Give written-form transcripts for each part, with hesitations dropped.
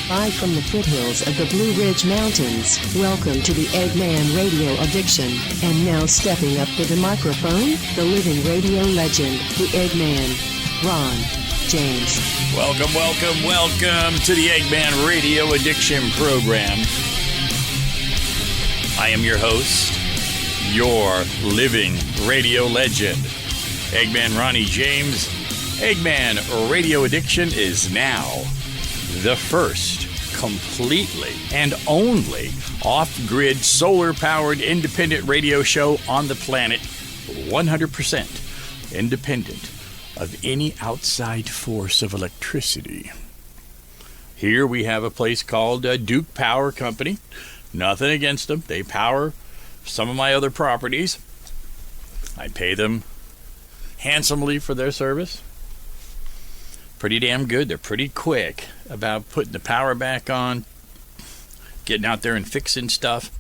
Live from the foothills of the Blue Ridge Mountains, welcome to the AllEggMan Radio Addiction. And now stepping up to the microphone, the living radio legend, the Eggman, Ron James. Welcome to the AllEggMan Radio Addiction program. I am your host, your living radio legend, Eggman Ronnie James. AllEggMan Radio Addiction is now the first completely and only off-grid, solar-powered, independent radio show on the planet, 100% independent of any outside force of electricity. Here we have a place called Duke Power Company. Nothing against them. They power some of my other properties. I pay them handsomely for their service. Pretty damn good. They're pretty quick about putting the power back on, getting out there and fixing stuff.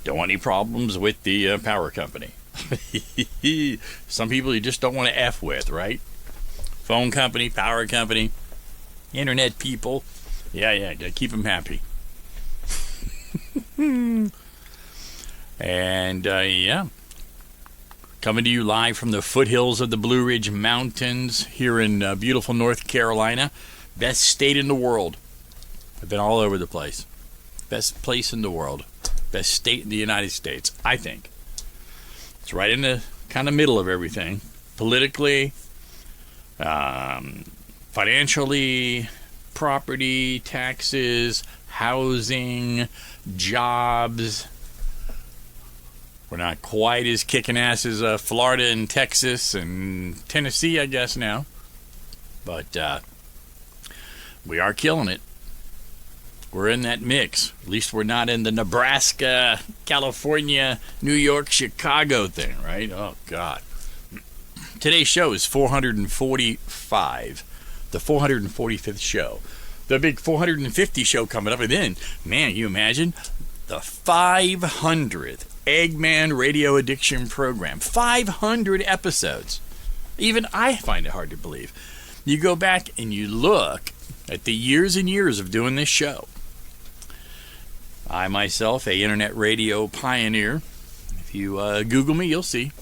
Don't want any problems with the power company. Some people you just don't want to F with, right? Phone company, power company, internet people. Yeah, keep them happy. And, coming to you live from the foothills of the Blue Ridge Mountains here in beautiful North Carolina. Best state in the world. I've been all over the place. Best place in the world. Best state in the United States, I think. It's right in the kind of middle of everything. Politically, financially, property, taxes, housing, jobs. We're not quite as kicking ass as Florida and Texas and Tennessee, I guess, now. But we are killing it. We're in that mix. At least we're not in the Nebraska, California, New York, Chicago thing, right? Oh, God. Today's show is 445. The 445th show. The big 450 show coming up. And then, man, you imagine the 500th AllEggMan Radio Addiction program. 500 episodes. Even I find it hard to believe. You go back and you look at the years and years of doing this show. I myself, a internet radio pioneer. If you Google me, you'll see.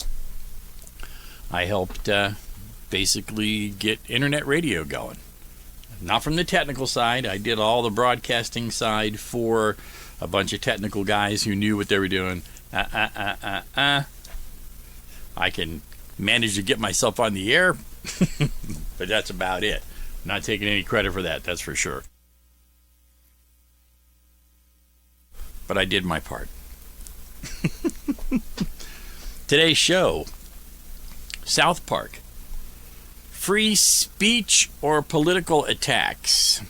I helped basically get internet radio going. Not from the technical side. I did all the broadcasting side for a bunch of technical guys who knew what they were doing. I can manage to get myself on the air, but that's about it. Not taking any credit for that, that's for sure. But I did my part. Today's show, South Park. Free speech or political attacks.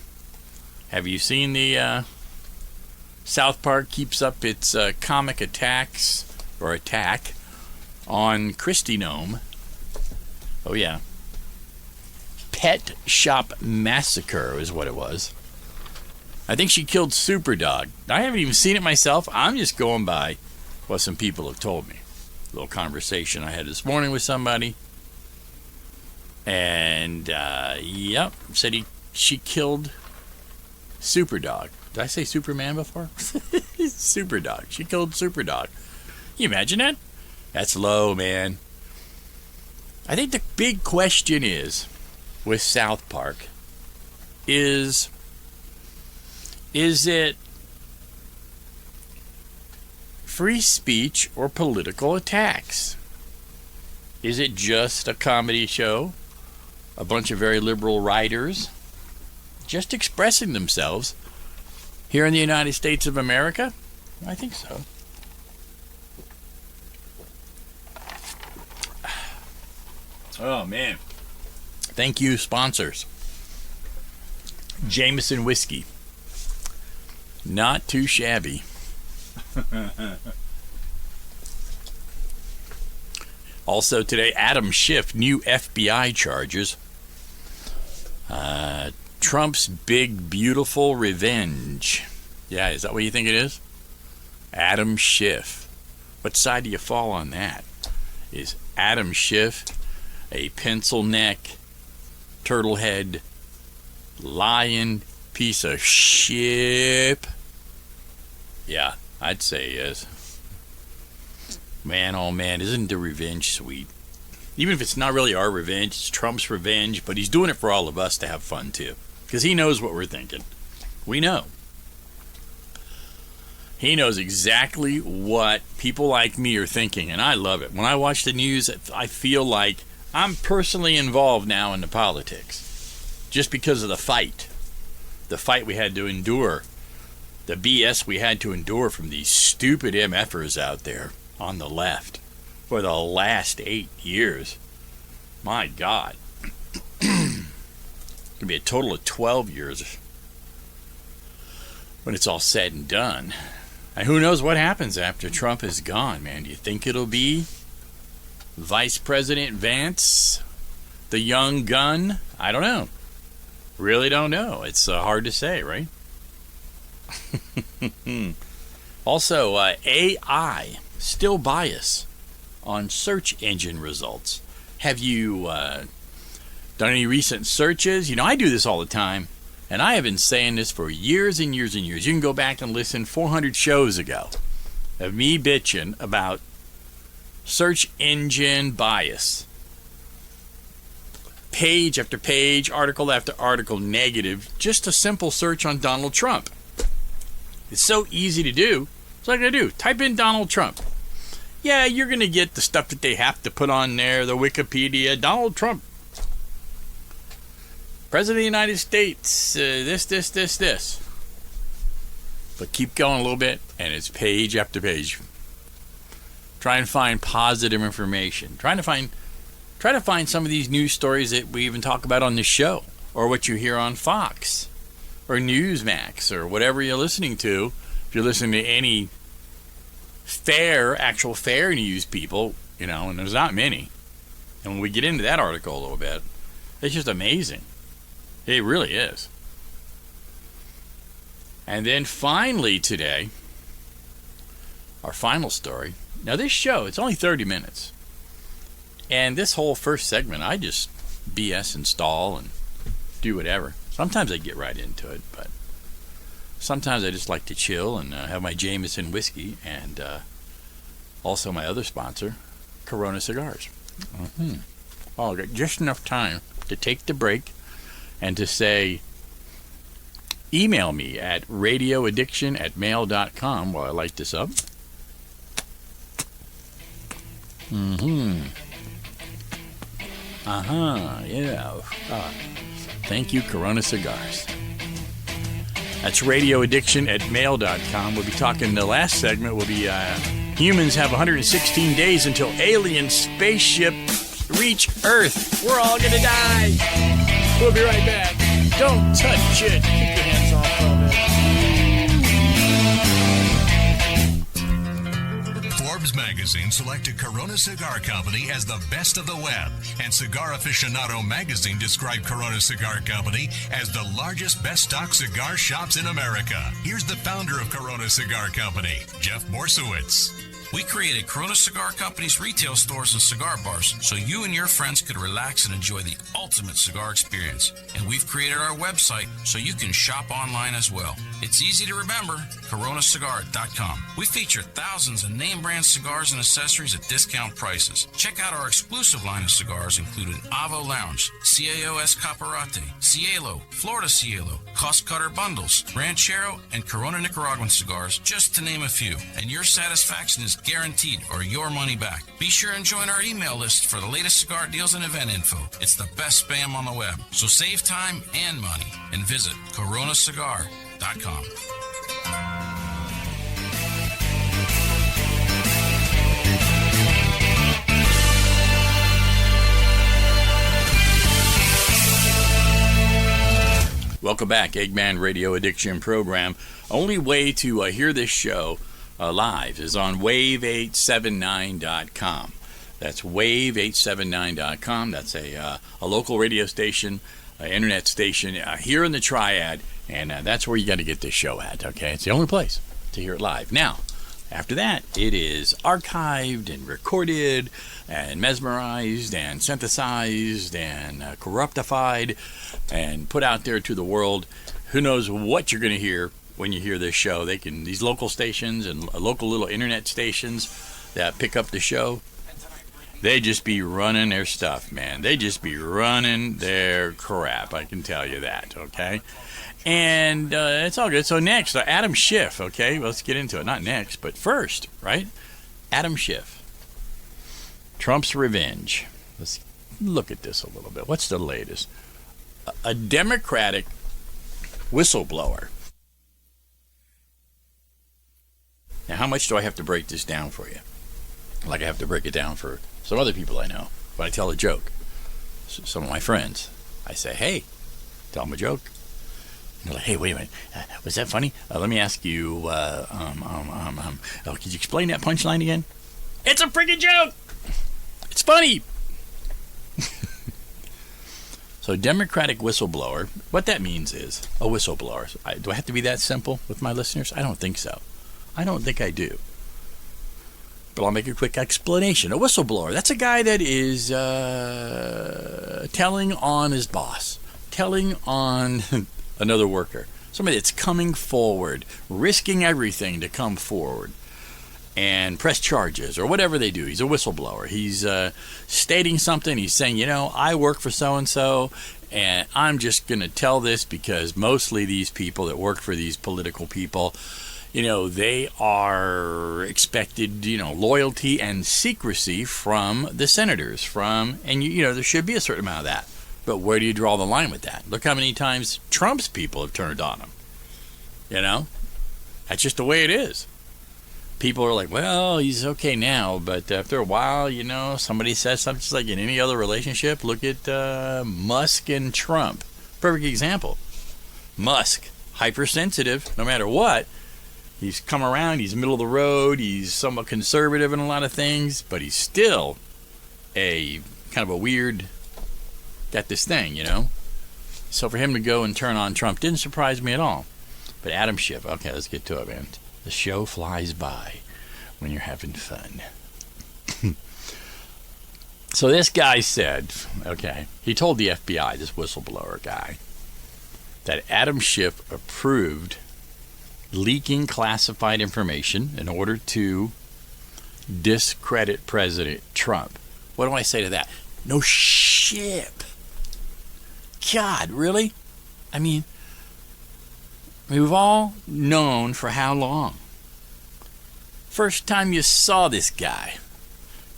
Have you seen the South Park keeps up its comic attacks, or attack, on Cristi Noem? Oh, yeah. Pet Shop Massacre is what it was. I think she killed Superdog. I haven't even seen it myself. I'm just going by what some people have told me. A little conversation I had this morning with somebody. And, said she killed Superdog. Did I say Superman before? Superdog. She killed Superdog. Can you imagine that? That's low, man. I think the big question is, with South Park, is it free speech or political attacks? Is it just a comedy show? A bunch of very liberal writers just expressing themselves here in the United States of America? I think so. Oh, man. Thank you, sponsors. Jameson Whiskey. Not too shabby. Also today, Schiff New FBI charges. Trump's big, beautiful revenge. Yeah, is that what you think it is? Schiff. What side do you fall on that? Is Schiff a pencil neck, turtle head, lying piece of shit? Yeah, I'd say yes. Man, oh man, isn't the revenge sweet? Even if it's not really our revenge, it's Trump's revenge, but he's doing it for all of us to have fun too. Because he knows what we're thinking. We know. He knows exactly what people like me are thinking, and I love it. When I watch the news, I feel like I'm personally involved now in the politics. Just because of the fight. The fight we had to endure. The BS we had to endure from these stupid MFers out there on the left for the last 8 years. My God. It's going to be a total of 12 years when it's all said and done. And who knows what happens after Trump is gone, man? Do you think it'll be Vice President Vance, the young gun? I don't know. Really don't know. It's hard to say, right? Also, AI still bias on search engine results. Have you done any recent searches? You know, I do this all the time. And I have been saying this for years and years and years. You can go back and listen 400 shows ago of me bitching about search engine bias. Page after page, article after article, negative. Just a simple search on Donald Trump. It's so easy to do. It's like I do. Type in Donald Trump. Yeah, you're going to get the stuff that they have to put on there, the Wikipedia, Donald Trump. President of the United States, this. But keep going a little bit, and it's page after page. Try and find positive information. Try to find some of these news stories that we even talk about on this show, or what you hear on Fox, or Newsmax, or whatever you're listening to. If you're listening to any actual fair news people, you know, and there's not many. And when we get into that article a little bit, it's just amazing. It really is. And then finally today, our final story. Now this show, it's only 30 minutes. And this whole first segment, I just BS install and do whatever. Sometimes I get right into it, but sometimes I just like to chill and have my Jameson whiskey and also my other sponsor, Corona Cigars. Oh, I got just enough time to take the break and to say, email me at radioaddiction@mail.com while I light this up. Yeah. Thank you, Corona Cigars. That's radioaddiction@mail.com. We'll be talking, the last segment will be humans have 116 days until alien spaceship reach Earth. We're all gonna die. We'll be right back. Don't touch it. Keep your hands off of it. Forbes magazine selected Corona Cigar Company as the best of the web, and Cigar Aficionado magazine described Corona Cigar Company as the largest best-stocked cigar shops in America. Here's the founder of Corona Cigar Company, Jeff Borsowitz. We created Corona Cigar Company's retail stores and cigar bars so you and your friends could relax and enjoy the ultimate cigar experience. And we've created our website so you can shop online as well. It's easy to remember, coronacigar.com. We feature thousands of name brand cigars and accessories at discount prices. Check out our exclusive line of cigars including Avo Lounge, CAO Escaparate, Cielo, Florida Cielo, Cost Cutter Bundles, Ranchero, and Corona Nicaraguan cigars, just to name a few. And your satisfaction is guaranteed or your money back. Be sure and join our email list for the latest cigar deals and event info. It's the best spam on the web. So save time and money and visit coronacigar.com. Welcome back, Eggman Radio Addiction Program. Only way to hear this show live is on wave879.com. That's wave879.com. That's a local radio station, internet station here in the Triad, and that's where you got to get this show at, okay? It's the only place to hear it live. Now, after that, it is archived and recorded and mesmerized and synthesized and corruptified and put out there to the world who knows what you're going to hear when you hear this show. These local stations and local little internet stations that pick up the show, they just be running their stuff, man. They just be running their crap. I can tell you that, okay? And it's all good. So next, Adam Schiff, okay? Let's get into it. Not next, but first, right? Adam Schiff. Trump's revenge. Let's look at this a little bit. What's the latest? A Democratic whistleblower. Now, how much do I have to break this down for you? Like I have to break it down for some other people I know. When I tell a joke, some of my friends, I say, hey, tell them a joke. And they're like, hey, wait a minute. Was that funny? Let me ask you, could you explain that punchline again? It's a freaking joke! It's funny! So, Democratic whistleblower, what that means is a whistleblower. Do I have to be that simple with my listeners? I don't think so. I don't think I do. But I'll make a quick explanation. A whistleblower, that's a guy that is telling on his boss, telling on another worker, somebody that's coming forward, risking everything to come forward and press charges or whatever they do. He's a whistleblower. He's stating something. He's saying, I work for so-and-so, and I'm just going to tell this because mostly these people that work for these political people, they are expected, loyalty and secrecy from the senators, and there should be a certain amount of that. But where do you draw the line with that? Look how many times Trump's people have turned on him. That's just the way it is. People are like, well, he's okay now, but after a while, somebody says something. Just like in any other relationship. Look at Musk and Trump. Perfect example. Musk, hypersensitive, no matter what. He's come around, he's middle of the road, he's somewhat conservative in a lot of things, but he's still a kind of a weird, got this thing, So for him to go and turn on Trump didn't surprise me at all. But Adam Schiff, okay, let's get to it, man. The show flies by when you're having fun. So this guy said, he told the FBI, this whistleblower guy, that Adam Schiff approved leaking classified information in order to discredit President Trump. What do I say to that? No shit. God, really? I mean, we've all known for how long? First time you saw this guy,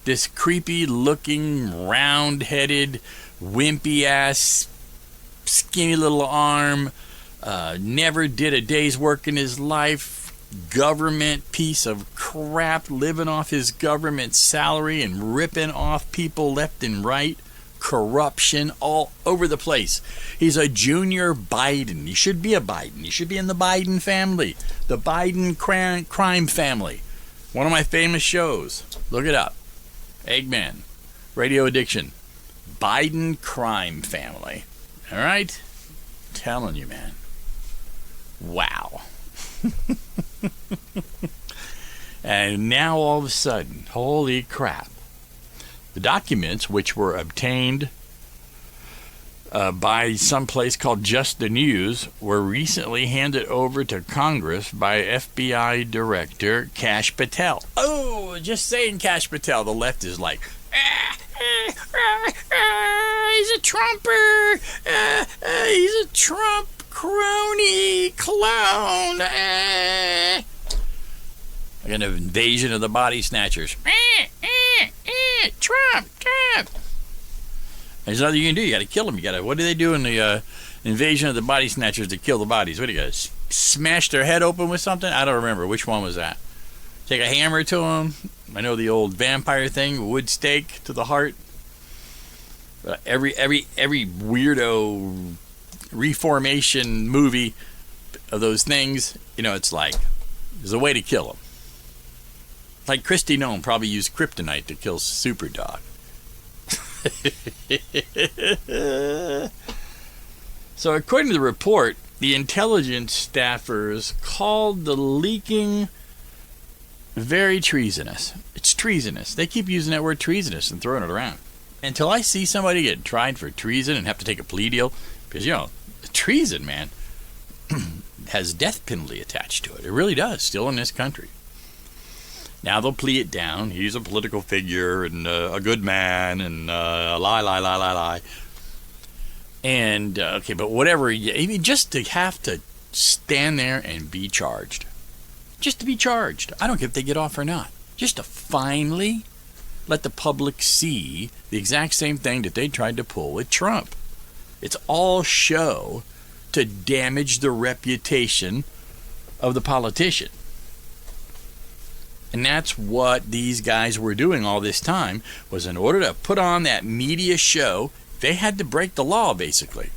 this creepy-looking, round-headed, wimpy-ass, skinny little arm, never did a day's work in his life, government piece of crap, living off his government salary and ripping off people left and right, corruption all over the place. He's a junior Biden. He should be a Biden. He should be in the Biden family, the Biden crime family. One of my famous shows. Look it up. AllEggMan, RadioAddiction, Biden crime family. All right? Telling you, man. Wow. And now all of a sudden, holy crap, the documents which were obtained by some place called Just the News were recently handed over to Congress by FBI Director Kash Patel. Oh, just saying Kash Patel, the left is like, he's a Trumper, he's a Trump crony clown, like an invasion of the body snatchers. Trump. There's nothing you can do. You got to kill them. What do they do in the invasion of the body snatchers to kill the bodies? What do you got? Smash their head open with something? I don't remember. Which one was that? Take a hammer to them. I know the old vampire thing, wood stake to the heart. Every weirdo reformation movie of those things, it's like there's a way to kill them. Like Cristi Noem probably used kryptonite to kill Superdog. So according to the report, the intelligence staffers called the leaking very treasonous. It's treasonous. They keep using that word treasonous and throwing it around. Until I see somebody get tried for treason and have to take a plea deal, because, treason, man. has death penalty attached to it. It really does, still in this country. Now they'll plea it down. He's a political figure and a good man and lie. And, okay, but whatever, even just to have to stand there and be charged. Just to be charged. I don't care if they get off or not. Just to finally let the public see the exact same thing that they tried to pull with Trump. It's all show to damage the reputation of the politician. And that's what these guys were doing all this time, was in order to put on that media show, they had to break the law, basically.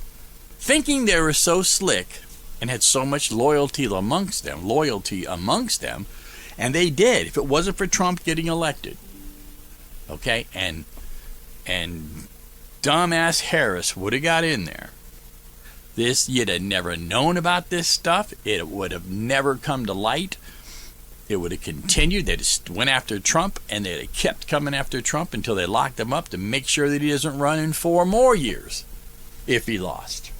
Thinking they were so slick and had so much loyalty amongst them, and they did. If it wasn't for Trump getting elected, okay, and dumbass Harris would have got in there, you'd have never known about this stuff. It would have never come to light. It would have continued. They just went after Trump, and they'd have kept coming after Trump until they locked him up to make sure that he doesn't run in 4 more years if he lost.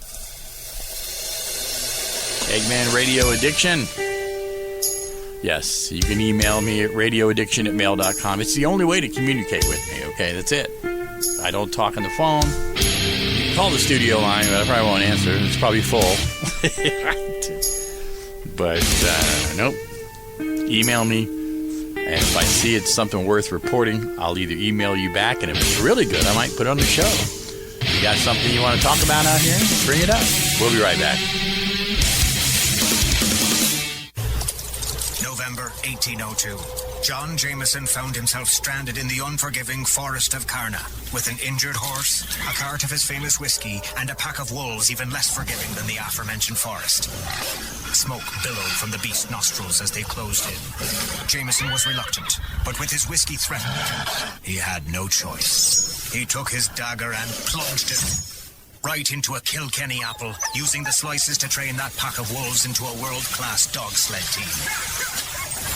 Eggman Radio Addiction. Yes, you can email me at radioaddiction@mail.com. It's the only way to communicate with me, okay? That's it. I don't talk on the phone. You can call the studio line, but I probably won't answer. It's probably full. But, nope. Email me, and if I see it's something worth reporting, I'll either email you back, and if it's really good, I might put it on the show. You got something you want to talk about out here? Bring it up. We'll be right back. November 1802. John Jameson found himself stranded in the unforgiving forest of Carna, with an injured horse, a cart of his famous whiskey, and a pack of wolves even less forgiving than the aforementioned forest. Smoke billowed from the beast's nostrils as they closed in. Jameson was reluctant, but with his whiskey threatened, he had no choice. He took his dagger and plunged it right into a Kilkenny apple, using the slices to train that pack of wolves into a world-class dog sled team.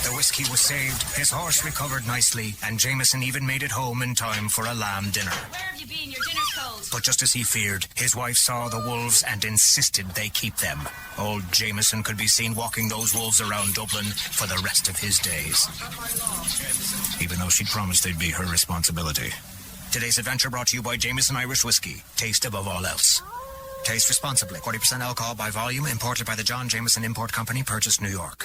The whiskey was saved, his horse recovered nicely, and Jameson even made it home in time for a lamb dinner. Where have you been? Your dinner's cold. But just as he feared, his wife saw the wolves and insisted they keep them. Old Jameson could be seen walking those wolves around Dublin for the rest of his days, even though she'd promised they'd be her responsibility. Today's adventure brought to you by Jameson Irish Whiskey. Taste above all else. Taste responsibly. 40% alcohol by volume. Imported by the John Jameson Import Company. Purchased New York.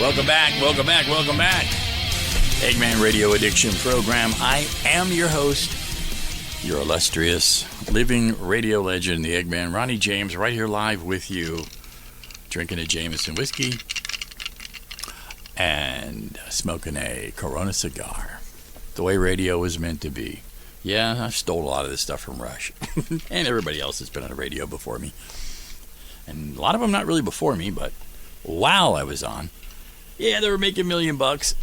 Welcome back. Eggman Radio Addiction program. I am your host, your illustrious living radio legend, the Eggman, Ronnie James, right here live with you, drinking a Jameson whiskey and smoking a Corona cigar. The way radio was meant to be. Yeah, I stole a lot of this stuff from Rush and everybody else that's been on the radio before me. And a lot of them not really before me, but while I was on. Yeah, they were making $1 million.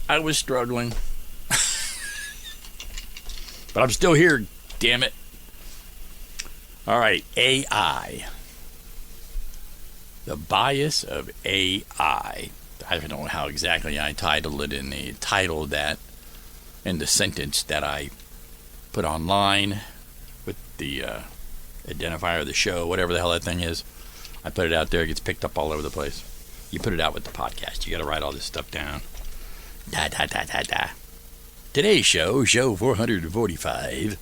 I was struggling. But I'm still here, damn it. All right, AI. The bias of AI. I don't know how exactly I titled it in the title that, in the sentence that I put online with the identifier of the show, whatever the hell that thing is. I put it out there. It gets picked up all over the place. You put it out with the podcast. You got to write all this stuff down. Today's show 445.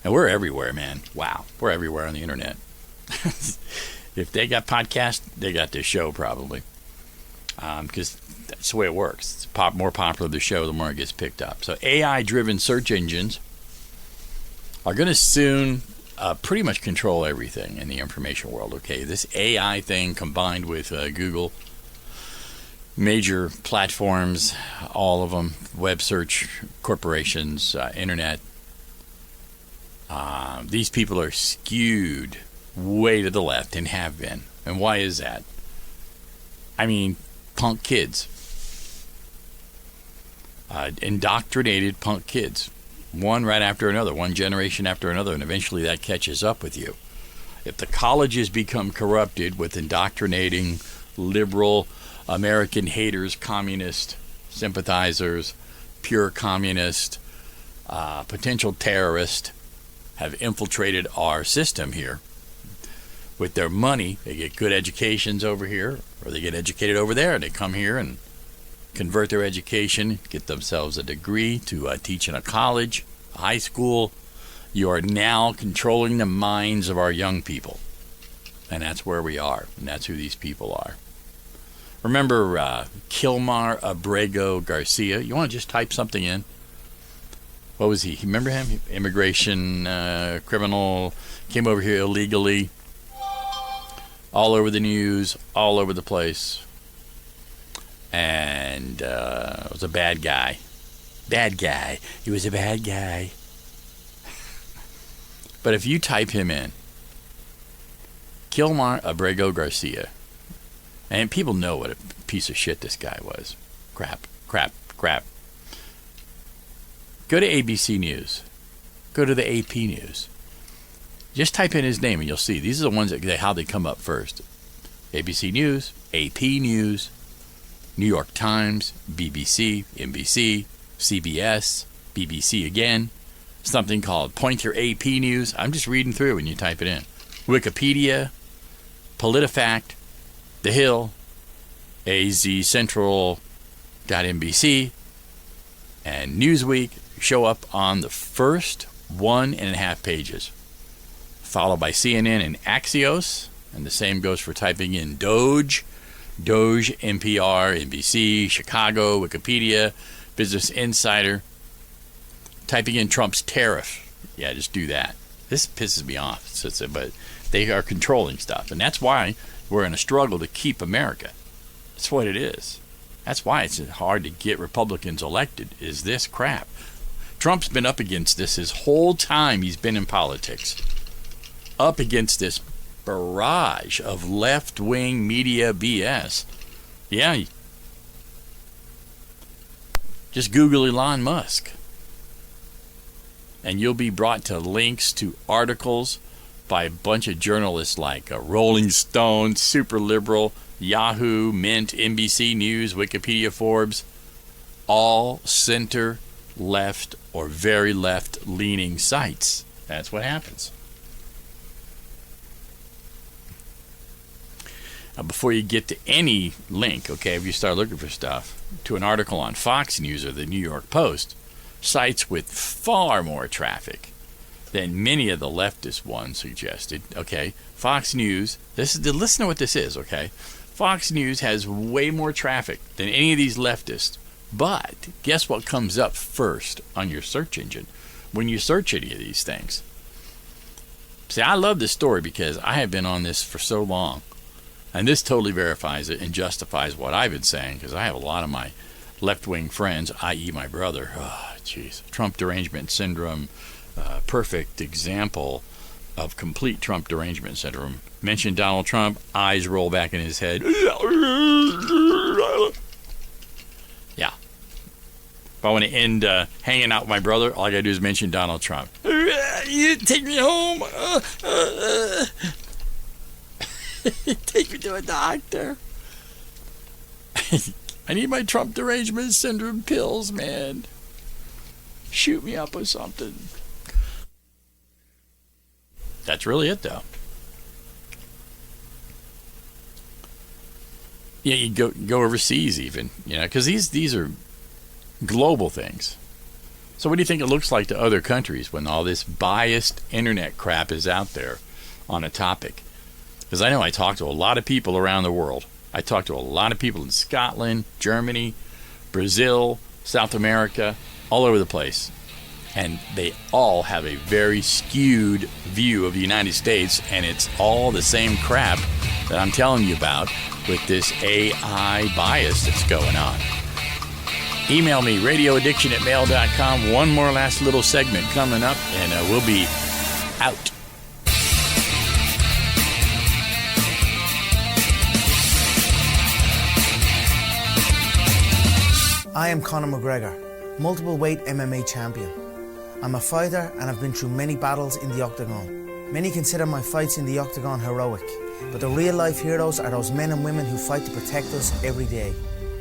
And we're everywhere, man. Wow. We're everywhere on the internet. If they got podcasts, they got this show probably. Because that's the way it works. It's more popular the show, the more it gets picked up. So AI-driven search engines are going to soon pretty much control everything in the information world, okay? This AI thing combined with Google, major platforms, all of them, web search corporations, internet, these people are skewed way to the left and have been. And why is that? I mean, punk kids. Indoctrinated punk kids. One right after another, one generation after another, and eventually that catches up with you. If the colleges become corrupted with indoctrinating liberal American haters, communist sympathizers, pure communist, potential terrorists have infiltrated our system here with their money, they get good educations over here, or they get educated over there, and they come here and convert their education, get themselves a degree to teach in a college, a high school. You are now controlling the minds of our young people. And that's where we are, and that's who these people are. Remember Kilmar Abrego Garcia? You want to just type something in? What was he? Remember him? Immigration criminal, came over here illegally. All over the news, all over the place. And was a bad guy. Bad guy. He was a bad guy. But if you type him in, Kilmar Abrego Garcia, and people know what a piece of shit this guy was. Crap. Go to ABC News. Go to the AP News. Just type in his name and you'll see. These are the ones that how they come up first. ABC News, AP News, New York Times, BBC, NBC, CBS, BBC again. Something called Point Your AP News. I'm just reading through when you type it in. Wikipedia, PolitiFact, The Hill, azcentral.nbc, and Newsweek show up on the first 1.5 pages, followed by CNN and Axios, and the same goes for typing in Doge, NPR, NBC, Chicago, Wikipedia, Business Insider, typing in Trump's tariff. Yeah, just do that. This pisses me off, but they are controlling stuff, and that's why we're in a struggle to keep America. That's what it is. That's why it's hard to get Republicans elected, is this crap. Trump's been up against this his whole time he's been in politics. Up against this barrage of left-wing media BS. Yeah. Just Google Elon Musk. And you'll be brought to links to articles by a bunch of journalists like Rolling Stone, Super Liberal, Yahoo, Mint, NBC News, Wikipedia, Forbes. All center left or very left-leaning sites. That's what happens. Now, before you get to any link, okay, if you start looking for stuff, to an article on Fox News or the New York Post, sites with far more traffic than many of the leftist ones suggested, okay? Fox News, listen to what this is, okay? Fox News has way more traffic than any of these leftists. But guess what comes up first on your search engine when you search any of these things? See, I love this story because I have been on this for so long. And this totally verifies it and justifies what I've been saying, because I have a lot of my left-wing friends, i.e. my brother. Oh, jeez. Trump derangement syndrome, perfect example of complete Trump derangement syndrome. Mention Donald Trump, eyes roll back in his head. Yeah. If I want to end hanging out with my brother, all I got to do is mention Donald Trump. You take me home. Take me to a doctor. I need my Trump derangement syndrome pills, man. Shoot me up with something. That's really it, though. Yeah, you go overseas even, because these are global things. So what do you think it looks like to other countries when all this biased internet crap is out there on a topic? Because I know I talk to a lot of people around the world. I talk to a lot of people in Scotland, Germany, Brazil, South America, all over the place. And they all have a very skewed view of the United States, and it's all the same crap that I'm telling you about with this AI bias that's going on. Email me, radioaddiction@mail.com. One more last little segment coming up, and we'll be out. I am Conor McGregor, multiple weight MMA champion. I'm a fighter and I've been through many battles in the octagon. Many consider my fights in the octagon heroic, but the real life heroes are those men and women who fight to protect us every day.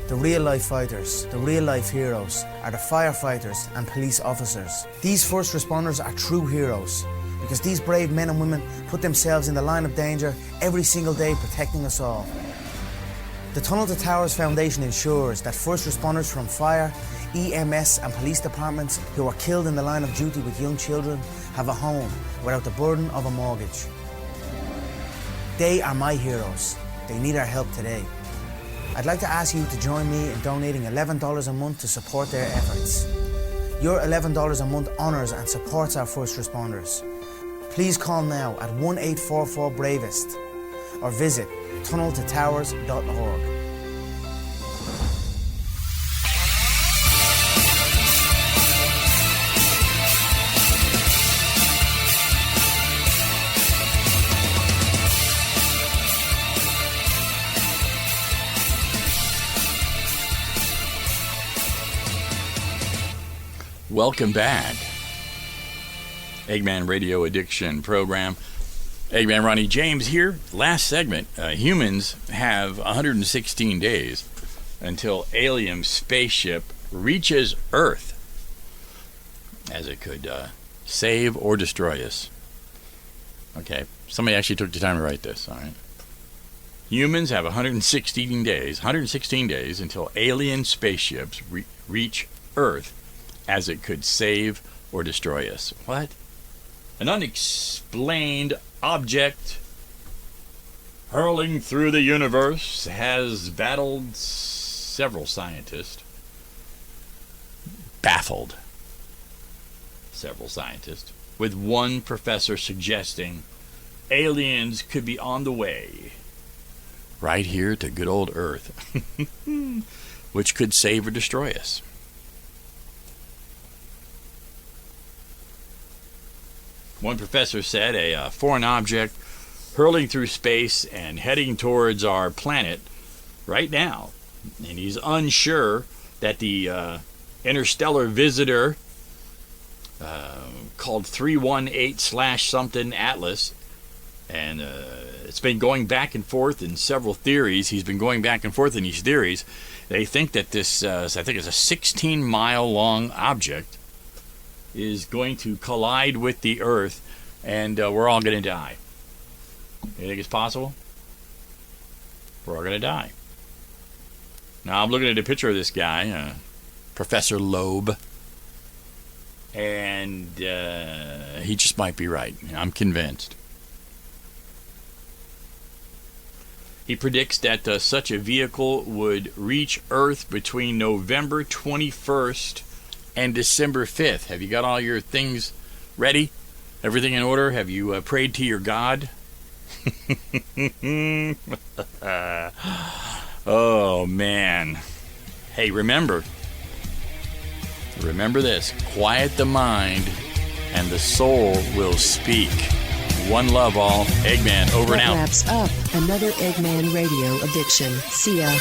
The real life fighters, the real life heroes, are the firefighters and police officers. These first responders are true heroes, because these brave men and women put themselves in the line of danger every single day protecting us all. The Tunnel to Towers Foundation ensures that first responders from fire, EMS and police departments who are killed in the line of duty with young children have a home without the burden of a mortgage. They are my heroes. They need our help today. I'd like to ask you to join me in donating $11 a month to support their efforts. Your $11 a month honours and supports our first responders. Please call now at 1-844-BRAVEST or visit tunneltotowers.org. Welcome back. Eggman Radio Addiction program. Eggman Ronnie James here. Last segment. Humans have 116 days until alien spaceship reaches Earth, as it could save or destroy us. Okay, somebody actually took the time to write this. All right. Humans have 116 days until alien spaceships reach Earth, as it could save or destroy us. What? An unexplained object hurling through the universe has baffled several scientists. With one professor suggesting aliens could be on the way right here to good old Earth, which could save or destroy us. One professor said a foreign object hurling through space and heading towards our planet right now. And he's unsure that the interstellar visitor called 318/something Atlas, and it's been going back and forth in several theories. He's been going back and forth in these theories. They think that this, I think it's a 16-mile long object, is going to collide with the Earth, and we're all going to die. You think it's possible? We're all going to die. Now, I'm looking at a picture of this guy, Professor Loeb, and he just might be right. I'm convinced. He predicts that such a vehicle would reach Earth between November 21st and December 5th. Have you got all your things ready? Everything in order? Have you prayed to your God? Oh, man. Hey, remember this. Quiet the mind, and the soul will speak. One love, all. Eggman, over and out. That wraps up another Eggman Radio Addiction. See ya.